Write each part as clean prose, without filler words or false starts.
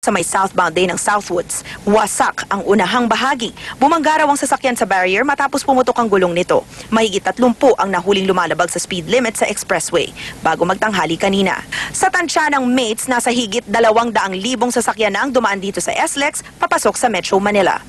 sa may southbound lane ng Southwoods. Wasak ang unahang bahagi. Bumangga raw ang sasakyan sa barrier matapos pumutok ang gulong nito. Mahigit 30 ang nahuling lumalabag sa speed limit sa expressway bago magtanghali kanina. Sa tansya ng mates, nasa higit 200,000 sasakyan na ang dumaan dito sa SLEX papasok sa Metro Manila.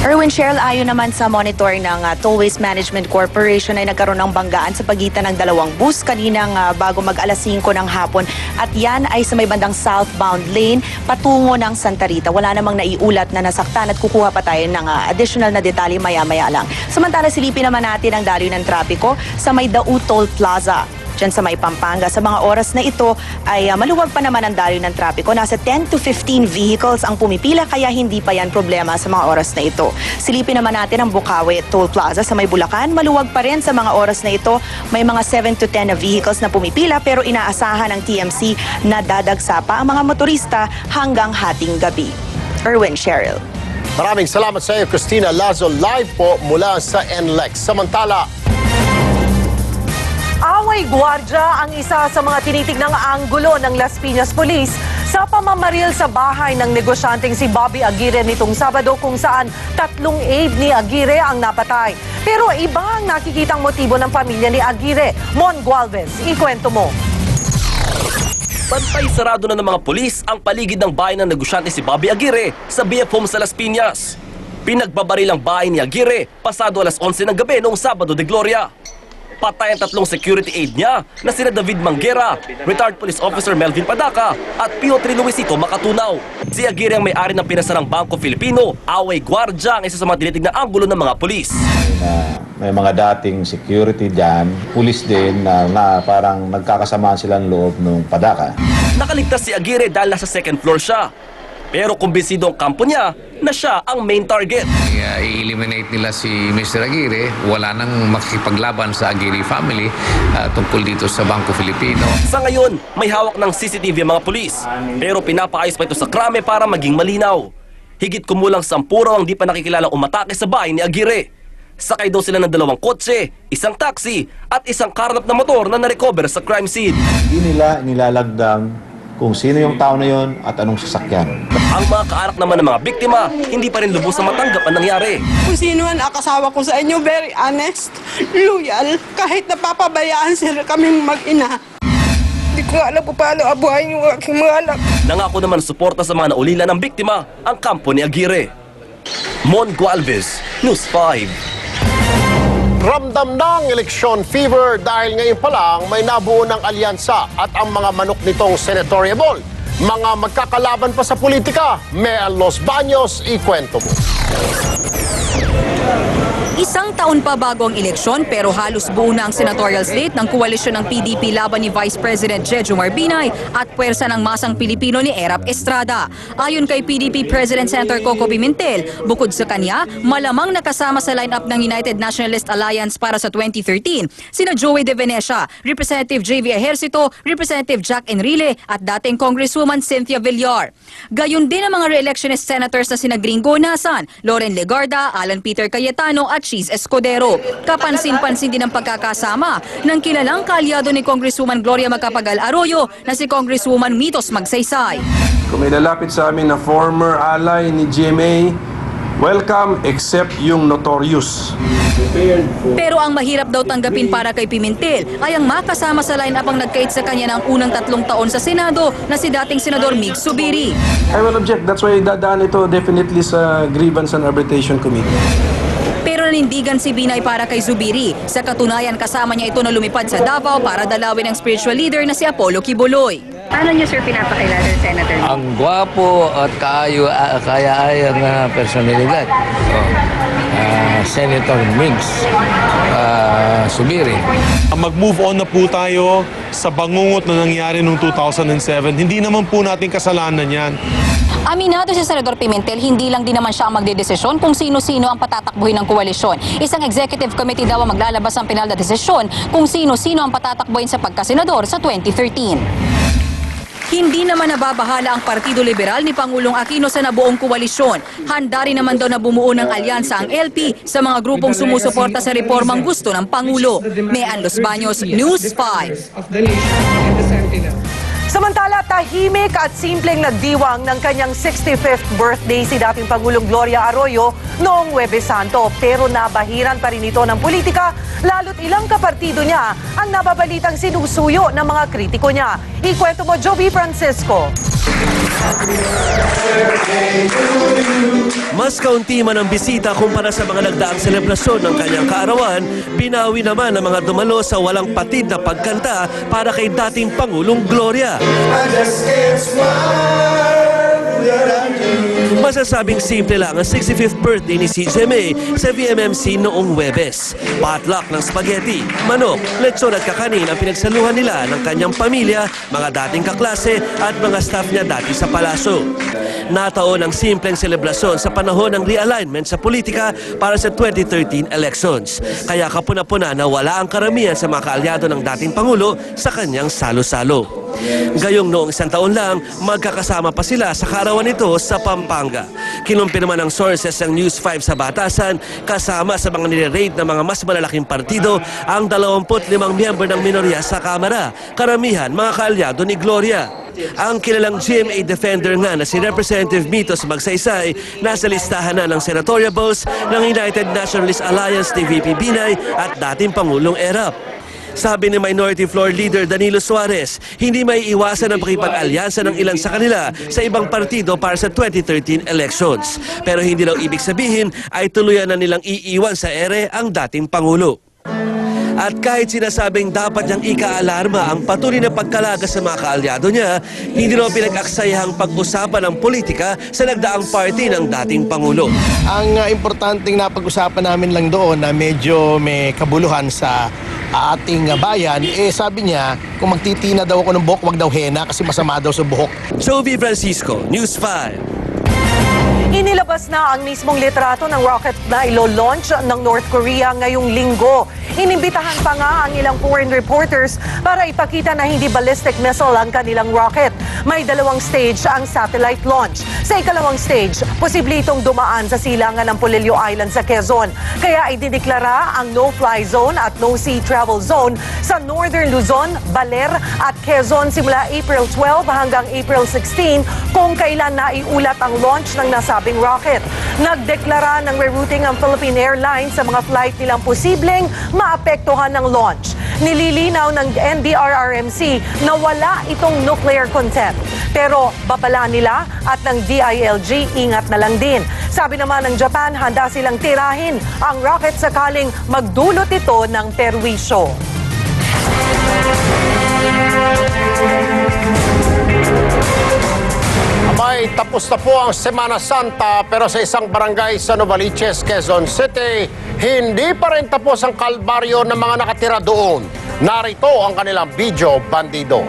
Erwin, Cheryl, ayon naman sa monitor ng Tollways Management Corporation ay nagkaroon ng banggaan sa pagitan ng dalawang bus kaninang bago mag alas 5 ng hapon at yan ay sa may bandang southbound lane patungo ng Santa Rita. Wala namang naiulat na nasaktan at kukuha pa tayo ng additional na detalye maya-maya lang. Samantala, silipin naman natin ang daloy ng trapiko sa may Dau Toll Plaza. Diyan sa may Pampanga. Sa mga oras na ito ay maluwag pa naman ang daloy ng trapiko. Nasa 10 to 15 vehicles ang pumipila kaya hindi pa yan problema sa mga oras na ito. Silipin naman natin ang Bukawi Toll Plaza sa may Bulacan. Maluwag pa rin sa mga oras na ito. May mga 7 to 10 na vehicles na pumipila pero inaasahan ng TMC na dadagsa pa ang mga motorista hanggang hating gabi. Erwin, Cheryl. Maraming salamat sa iyo, Christina Lazo. Live po mula sa NLEX. Samantala, away gwardya ang isa sa mga tinitignang anggulo ng Las Piñas Police sa pamamaril sa bahay ng negosyanteng si Bobby Aguirre nitong Sabado kung saan 3 aide ni Aguirre ang napatay. Pero iba ang nakikitang motibo ng pamilya ni Aguirre. Mon Gualvez, ikwento mo. Pantay sarado na ng mga pulis ang paligid ng bahay ng negosyante si Bobby Aguirre sa BF Home sa Las Piñas. Pinagbabaril ang bahay ni Aguirre pasado alas 11 ng gabi noong Sabado de Gloria. Patay ang 3 security aide niya na sina David Manguera, retired police officer Melvin Padaca at Piotr Luisito Makatunaw. Si Aguirre ang may-ari ng pinasarang Bangko Filipino. Away gwardya ang isa sa mga tinitignan anggulo ng mga pulis. May mga dating security dyan, pulis din na parang nagkakasamaan sila ng loob ng Padaca. Nakaligtas si Aguirre dahil nasa second floor siya. Pero kumbinsido ang kampo niya na siya ang main target. I-eliminate nila si Mr. Aguirre, wala nang makikipaglaban sa Aguirre family tungkol dito sa Bangko Filipino. Sa ngayon, may hawak ng CCTV ang mga pulis. Pero pinapaayos pa ito sa krame para maging malinaw. Higit kumulang 10 ang di pa nakikilalang umatake sa bahay ni Aguirre. Sakay daw sila ng 2 kotse, isang taxi at isang karnap na motor na narecover sa crime scene. Hindi nila nilalagdang kung sino yung tao na yon at anong sasakyan. Ang mga kaanak naman ng mga biktima, hindi pa rin lubos na matanggap ang nangyari. Kung sino ang akasawa ko sa inyo, very honest, loyal, kahit napapabayaan sila kaming mag-ina. Hindi ko alam kung paano abuhayin yung aking mga anak. Nangako naman suporta sa mga naulila ng biktima, ang kampo ni Aguirre. Mon Gualvez, News 5. ramdam ng eleksyon fever dahil ngayon pa lang may nabuo ng alyansa at ang mga manok nitong senatoriable. Mga magkakalaban pa sa politika. Mel Los Baños, ikwento mo. Isang taon pa bago ang eleksyon pero halos buo na ang senatorial slate ng koalisyon ng PDP laban ni Vice President Jejo Marbinay at puwersa ng masang Pilipino ni Erap Estrada. Ayon kay PDP President Senator Coco Pimentel, bukod sa kanya, malamang nakasama sa lineup ng United Nationalist Alliance para sa 2013 sina Joey De Venecia, Representative JV Ejercito, Representative Jack Enrile at dating Congresswoman Cynthia Villar. Gayon din ang mga re-electionist senators na sina Gringo Nasan, Loren Legarda, Alan Peter Cayetano at Cheese Escudero. Kapansin-pansin din ang pagkakasama ng kilalang kaalyado ni Congresswoman Gloria Macapagal Arroyo na si Congresswoman Mitos Magsaysay. Kung may lalapit sa amin na former ally ni GMA, welcome except yung notorious. Pero ang mahirap daw tanggapin para kay Pimentel ay ang makasama sa line-up ang nagkait sa kanya ng unang 3 taon sa Senado na si dating Senador Mig Zubiri. I will object. That's why dadaan ito definitely sa Grievance and Arbitration Committee. Pero nanindigan si Binay para kay Zubiri. Sa katunayan, kasama niya ito na lumipad sa Davao para dalawin ang spiritual leader na si Apollo Kibuloy. Paano niyo, sir, pinapakilala ng Senator? Ang gwapo at kaya-ayang personalidad. Senator Migs Zubiri. Mag-move on na po tayo sa bangungot na nangyari noong 2007. Hindi naman po natin kasalanan yan. Aminado si Senador Pimentel, hindi lang din naman siya ang magdedesisyon kung sino-sino ang patatakbuhin ng koalisyon. Isang executive committee daw ang maglalabas ng pinal na desisyon kung sino-sino ang patatakbuhin sa pagkasenador sa 2013. Hindi naman nababahala ang Partido Liberal ni Pangulong Aquino sa nabuong koalisyon. Handa rin naman daw na bumuo ng alyansa ang LP sa mga grupong sumusuporta sa reformang gusto ng Pangulo. Mean Los Baños, News 5. Samantala, tahimik at simpleng nagdiwang ng kanyang 65th birthday si dating Pangulong Gloria Arroyo noong Huwebes Santo. Pero nabahiran pa rin ito ng politika, lalo't ilang kapartido niya ang nababalitang sinusuyo ng mga kritiko niya. Ikwento mo, Joby Francisco. Mas kaunti man ang bisita kumpara sa mga nagdaang selebrasyon ng kanyang kaarawan, binawi naman ang mga dumalo sa walang patid na pagkanta para kay dating Pangulong Gloria. Masasabing simple lang ang 65th birthday ni CGMA sa VMMC noong Huwebes. Potluck ng spaghetti, manok, lechon at kakanin ang pinagsaluhan nila ng kanyang pamilya, mga dating kaklase at mga staff niya dati sa palasyo. Nataon ang simpleng selebrasyon sa panahon ng realignment sa politika para sa 2013 elections. Kaya kapuna-puna na wala ang karamihan sa mga kaalyado ng dating Pangulo sa kanyang salo-salo. Gayong noong isang taon lang, magkakasama pa sila sa kaarawan nito sa Pampanga. Kinumpirma ng sources ng News 5 sa Batasan, kasama sa mga nire-rate ng mga mas malalaking partido ang 25 miyembro ng minorya sa Kamara, karamihan mga kaalyado ni Gloria. Ang kilalang GMA defender nga na si Representative Mitos Magsaysay nasa listahan na ng senatoriables ng United Nationalist Alliance ni VP Binay at dating Pangulong Erap. Sabi ni Minority Floor Leader Danilo Suarez, hindi may iwasan ang pakipag-alyansa ng ilan sa kanila sa ibang partido para sa 2013 elections. Pero hindi daw ibig sabihin ay tuluyan na nilang iiwan sa ere ang dating Pangulo. At kahit sinasabing dapat niyang ika-alarma ang patuloy na pagkalaga sa mga kaalyado niya, hindi raw pinag-aksayahang pag-usapan ng politika sa nagdaang party ng dating Pangulo. Ang importanteng napag-usapan namin lang doon na medyo may kabuluhan sa ating bayan, sabi niya, kung magtitina daw ako ng buhok, wag daw henna kasi masama daw sa buhok. Joby Francisco, News 5. Inilabas na ang mismong litrato ng rocket na ilo-launch ng North Korea ngayong linggo. Inimbitahan pa nga ang ilang foreign reporters para ipakita na hindi ballistic missile ang kanilang rocket. May 2 stage ang satellite launch. Sa ikalawang stage, posible itong dumaan sa silangan ng Polillo Island sa Quezon. Kaya idineklara ang no-fly zone at no-sea travel zone sa Northern Luzon, Baler at Quezon simula April 12 hanggang April 16 kung kailan naiulat ang launch ng nasabing rocket. Nagdeklara ng rerouting ang Philippine Airlines sa mga flight nilang posibleng maapektuhan ng launch. Nililinaw ng NDRRMC na wala itong nuclear content. Pero babala nila at ng DILG ingat na lang din. Sabi naman ng Japan, handa silang tirahin ang rocket sakaling magdulot ito ng perwisyo. May tapos na po ang Semana Santa pero sa isang barangay sa Novaliches, Quezon City, hindi pa rin tapos ang kalbaryo ng mga nakatira doon. Narito ang kanilang video bandido.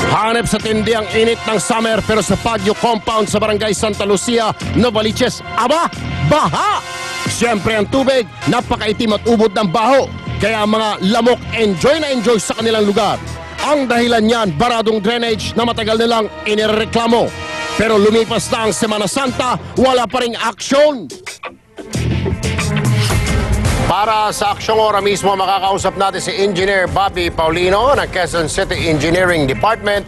Hanep sa tindi ang init ng summer pero sa Baguio compound sa barangay Santa Lucia, Novaliches, aba, baha! Siyempre ang tubig, napakaitim at ubod ng baho. Kaya mga lamok enjoy na enjoy sa kanilang lugar. Ang dahilan niyan, baradong drainage na matagal nilang inireklamo. Pero lumipas na ang Semana Santa, wala pa ring aksyon. Para sa aksyong ora mismo, makakausap natin si Engineer Bobby Paulino ng Quezon City Engineering Department.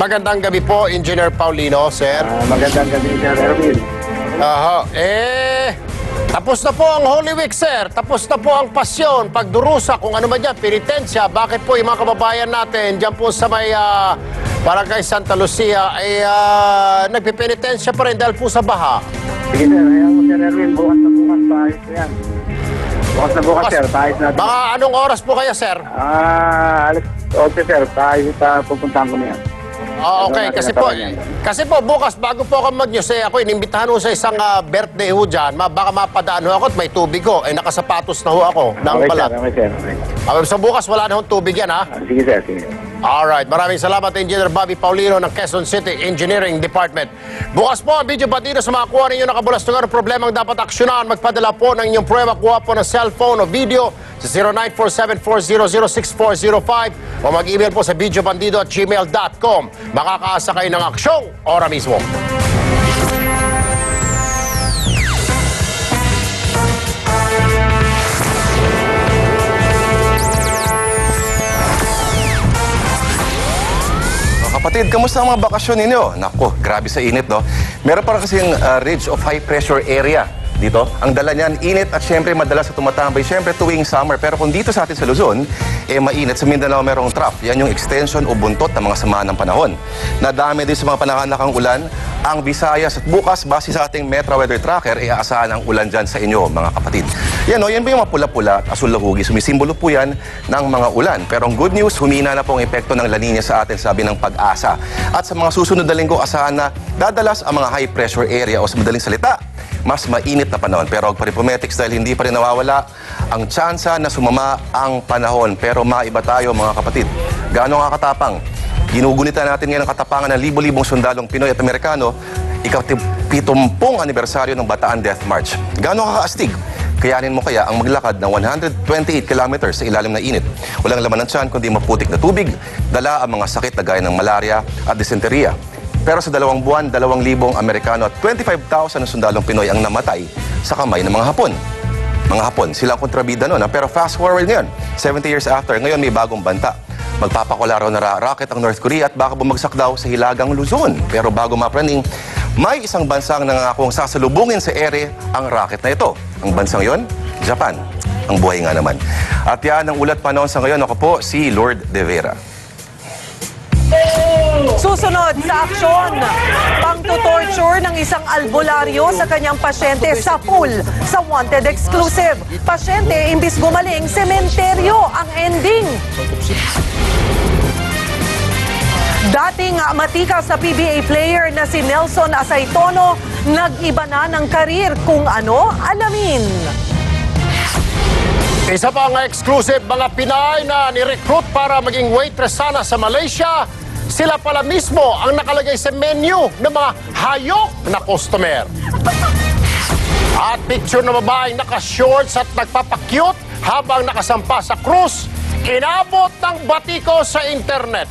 Magandang gabi po, Engineer Paulino, sir. Magandang gabi, Sir Erwin. Tapos na po ang Holy Week, sir. Tapos na po ang pasyon, pagdurusa, kung ano man yan, penitensya. Bakit po yung mga kababayan natin dyan po sa may barangay Santa Lucia ay nagpipenitensya pa rin dahil po sa baha? Sige, sir. Ayan mo, Sir Erwin. Bukas na bukas, paayos na yan. Bukas na bukas, sir. Paayos natin. Mga anong oras po kaya, sir? Alas 8, sir. Paayos na pupuntahan ko na yan. Okay, kasi po bukas bago po ako mag-news, ako inimbitahan ho sa isang birthday ho dyan, baka mapadaan ho ako at may tubig ho, nakasapatos na ho ako. Okay, sir. So bukas wala na ho tubig yan, ha? Sige, sir. Sige. Alright, maraming salamat Engineer Bobby Paulino ng Quezon City Engineering Department. Bukas po ang video bandido sa mga kuha ninyo nakabulastungan ng problemang dapat aksyonan. Magpadala po ng inyong prueba, kuha po ng cellphone o video sa 0947-400-6405 o mag-email po sa videobandido@gmail.com. Makakaasa kayo ng aksyong ora mismo. kapatid, kamusta ang mga bakasyon ninyo? Nako, grabe sa init, no? Meron pa kasing ridge of high pressure area dito. Ang dala niyan, init at syempre madalas sa tumatambay, syempre tuwing summer. Pero kung dito sa atin sa Luzon, mainit. Sa Mindanao merong trough. Yan yung extension o buntot ng mga samahan ng panahon. Nadami din sa mga panakanakang ulan ang Visayas at bukas, base sa ating Metro Weather Tracker, aasahan ang ulan dyan sa inyo, mga kapatid. Yan o, yan ba yung mga pula-pula at asul na hugis? Sumisimbolo po yan ng mga ulan. Pero ang good news, humina na po ang epekto ng La Nina sa atin, sabi ng Pag-asa. At sa mga susunod na linggo, asahan na dadalas ang mga high pressure area o sa madaling salita, mas mainit na panahon. Pero paripometrics dahil hindi pa rin nawawala ang tsansa na sumama ang panahon. Pero maiba tayo, mga kapatid. Gaano nga katapang? Ginugunita natin ngayon ang katapangan ng libo-libong sundalong Pinoy at Amerikano, ika-70 anibersaryo ng Bataan Death March. Gaano kakaastig? Kayanin mo kaya ang maglakad ng 128 kilometers sa ilalim ng init. Walang laman ng tiyan kundi maputik na tubig, dala ang mga sakit na gaya ng malaria at dysenteria. Pero sa 2 buwan, 2,000 Amerikano at 25,000 na sundalong Pinoy ang namatay sa kamay ng mga Hapon. Mga Hapon, sila ang kontrabida noon. Pero fast forward ngayon, 70 years after, ngayon may bagong banta. Magpapakula raw na rocket ang North Korea at baka bumagsak daw sa Hilagang Luzon. Pero bago mapraning, may isang bansang nangangakong sasalubungin sa ere ang rocket na ito. Ang bansang yon, Japan. Ang buhay nga naman. At yan ang ulat panahon sa ngayon. Ako po, si Lord De Vera. Susunod sa aksyon, pang-torture ng isang albularyo sa kanyang pasyente sa pool sa Wanted Exclusive. Pasyente, imbis gumaling, sementeryo ang ending. Dating matikas sa PBA player na si Nelson Asaytono, nag-iba na ng karir. Kung ano, alamin. Isa pang exclusive, mga Pinay na ni-recruit para maging waitress sana sa Malaysia. Sila pala mismo ang nakalagay sa menu ng mga hayok na customer. At picture na babaeng naka-shorts at nagpapakyut habang nakasampa sa cruise, inabot ng batiko sa internet.